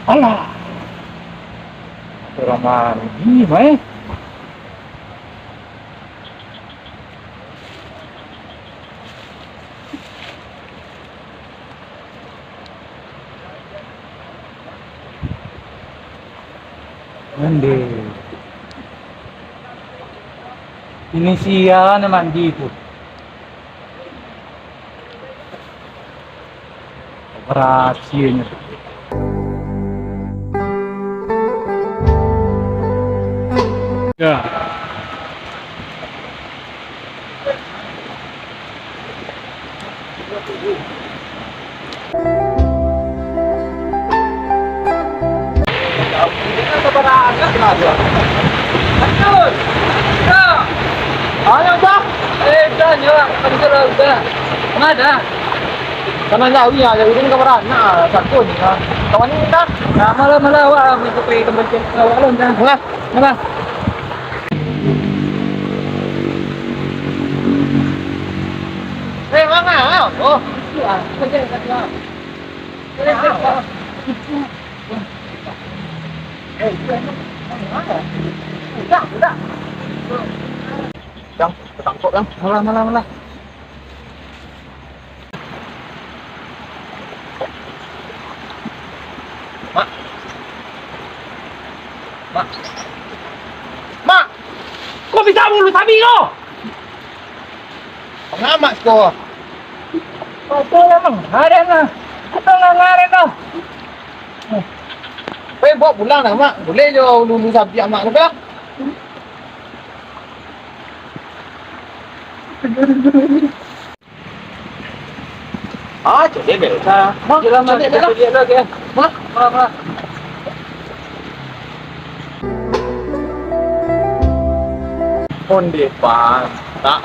Alah. Ramai ni, mai. Mandi. Ini siya naman dito. Rahasia niya. Ya. Ayaw ba? Eh, dah nyawa penjara udah. Mana? Karena jauh ya, jauh ini kabaran. Nah, satu ni kan. Kawan ni dah. Nah, malah awak minta pergi tempat awak lon dah. Malah, malah. Eh, mana? Oh, ya. Kerja kerja. Udah. Bang, ketangkep bang. Malah. Mak, kau bisa mulu sabi kau? Pengamat kau. Apa memang? Ada lah. Kita ngaret tau. Bawa pulang dah mak. Boleh je lulu sabi mak kau. Jadi biasa. Mak, jadi lagi. Mak. Onde pak, tak.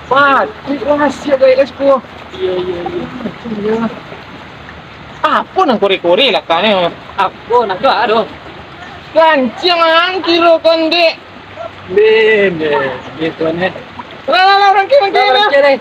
Pak, rahasia guys ko. Iya. Apa nang kore-kore lah kan? Apa nak tu aduh. Ganjangan kilo konde. Bene, gitu ne. Lah, orang kira.